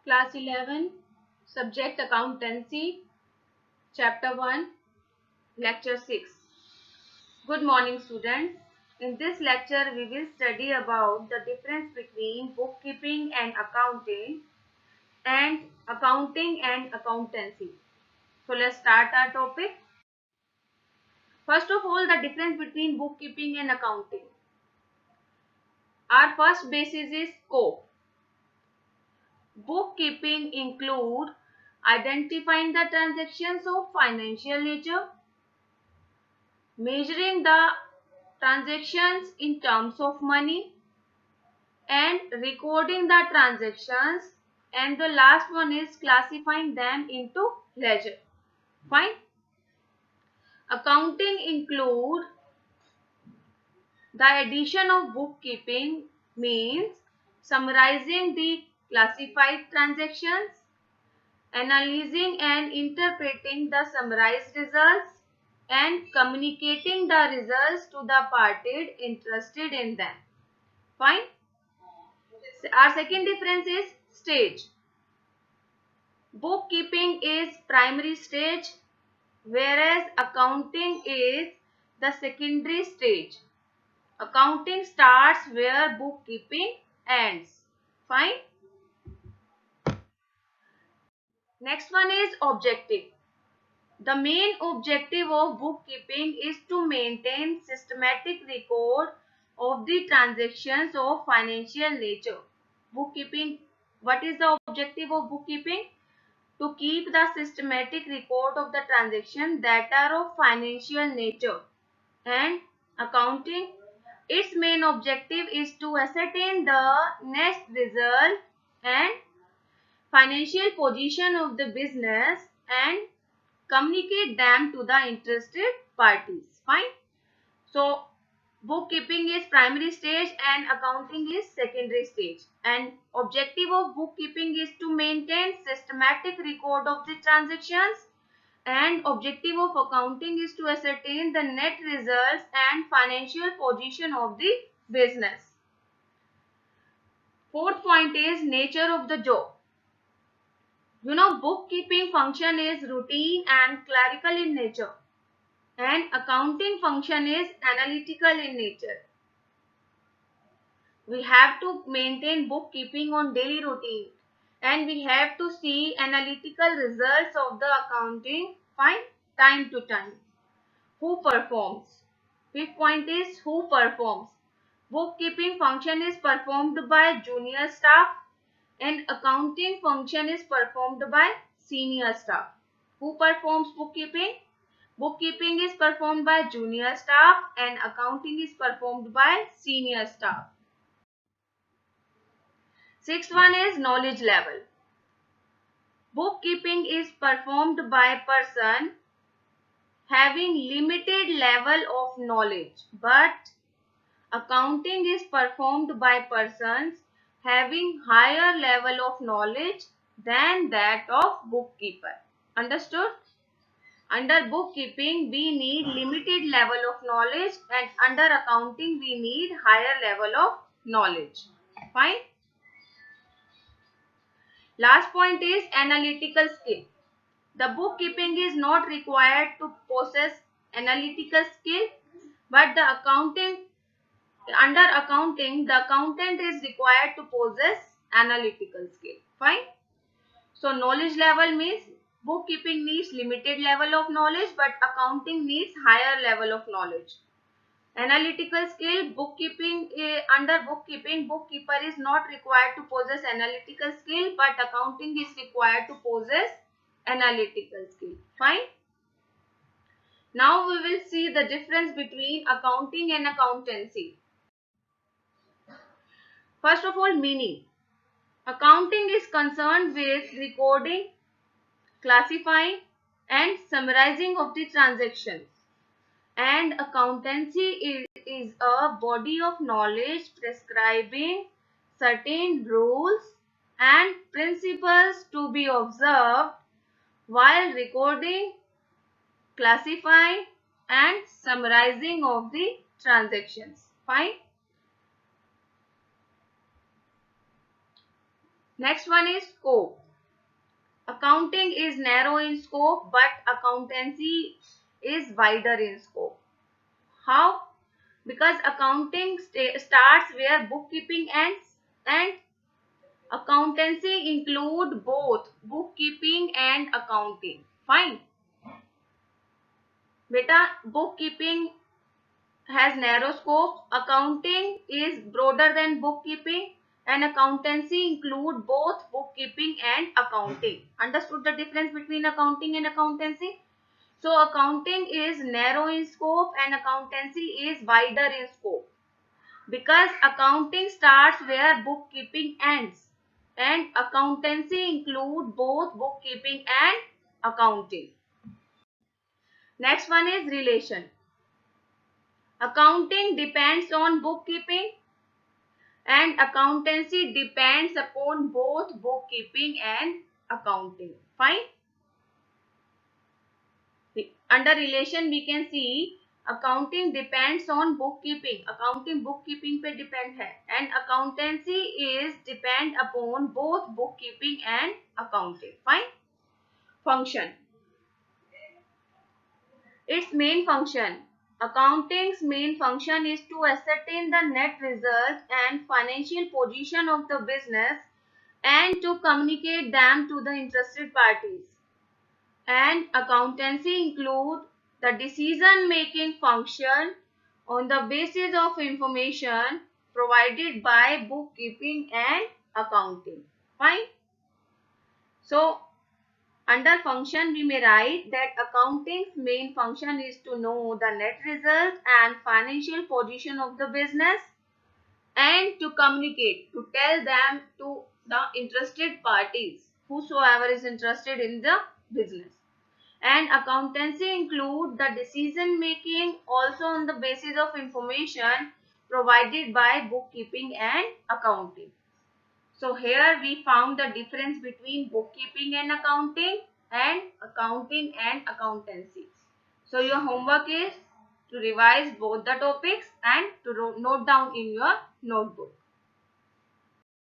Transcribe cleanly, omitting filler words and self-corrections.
Class 11, Subject Accountancy, Chapter 1, Lecture 6. Good morning, students. In this lecture, we will study about the difference between bookkeeping and accounting and accountancy. So let's start our topic. First of all, the difference between bookkeeping and accounting. Our first basis is scope. Bookkeeping include identifying the transactions of financial nature, measuring the transactions in terms of money, and recording the transactions, and the last one is classifying them into ledger. Fine. Accounting include the addition of bookkeeping means summarizing the classified transactions, analyzing and interpreting the summarized results, and communicating the results to the parties interested in them. Fine. Our second difference is stage. Bookkeeping is primary stage, whereas accounting is the secondary stage. Accounting starts where bookkeeping ends. Fine. Next one is objective. The main objective of bookkeeping is to maintain systematic record of the transactions of financial nature. Bookkeeping, what is the objective of bookkeeping? To keep the systematic record of the transactions that are of financial nature. And accounting, its main objective is to ascertain the net result and financial position of the business and communicate them to the interested parties. Fine. So bookkeeping is primary stage and accounting is secondary stage. And objective of bookkeeping is to maintain systematic record of the transactions, and objective of accounting is to ascertain the net results and financial position of the business. Fourth point is nature of the job. Bookkeeping function is routine and clerical in nature, and accounting function is analytical in nature. We have to maintain bookkeeping on daily routine, and we have to see analytical results of the accounting time to time. Who performs? Fifth point is who performs. Bookkeeping function is performed by junior staff and accounting function is performed by senior staff. Who performs bookkeeping? Bookkeeping is performed by junior staff and accounting is performed by senior staff. Sixth one is knowledge level. Bookkeeping is performed by a person having limited level of knowledge, but accounting is performed by persons having higher level of knowledge than that of bookkeeper. Understood? Under bookkeeping, we need limited level of knowledge, and under accounting, we need higher level of knowledge. Fine. Last point is analytical skill. The bookkeeping is not required to possess analytical skill, but the under accounting, the accountant is required to possess analytical skill. Fine. So knowledge level means bookkeeping needs limited level of knowledge, but accounting needs higher level of knowledge. Analytical skill, under bookkeeping, bookkeeper is not required to possess analytical skill, but accounting is required to possess analytical skill. Fine. Now we will see the difference between accounting and accountancy. First of all, meaning. Accounting is concerned with recording, classifying and summarizing of the transactions, and accountancy is a body of knowledge prescribing certain rules and principles to be observed while recording, classifying and summarizing of the transactions. Fine. Next one is scope. Accounting is narrow in scope, but accountancy is wider in scope. How? Because accounting starts where bookkeeping ends, and accountancy include both bookkeeping and accounting. Fine. Beta, bookkeeping has narrow scope, accounting is broader than bookkeeping, and accountancy include both bookkeeping and accounting. Understood the difference between accounting and accountancy? So accounting is narrow in scope and accountancy is wider in scope, because accounting starts where bookkeeping ends, and accountancy include both bookkeeping and accounting. Next one is relation. Accounting depends on bookkeeping and accountancy depends upon both bookkeeping and accounting. Fine. Under relation we can see accounting depends on bookkeeping. Accounting bookkeeping पे depend है, and accountancy is depend upon both bookkeeping and accounting. Fine. Function. Its main function. Accounting's main function is to ascertain the net result and financial position of the business and to communicate them to the interested parties. And accountancy include the decision making function on the basis of information provided by bookkeeping and accounting. Fine. So under function we may write that accounting's main function is to know the net result and financial position of the business and to communicate, to tell them to the interested parties, whosoever is interested in the business. And accountancy include the decision making also on the basis of information provided by bookkeeping and accounting. So here we found the difference between bookkeeping and accounting and accountancy. So your homework is to revise both the topics and to note down in your notebook.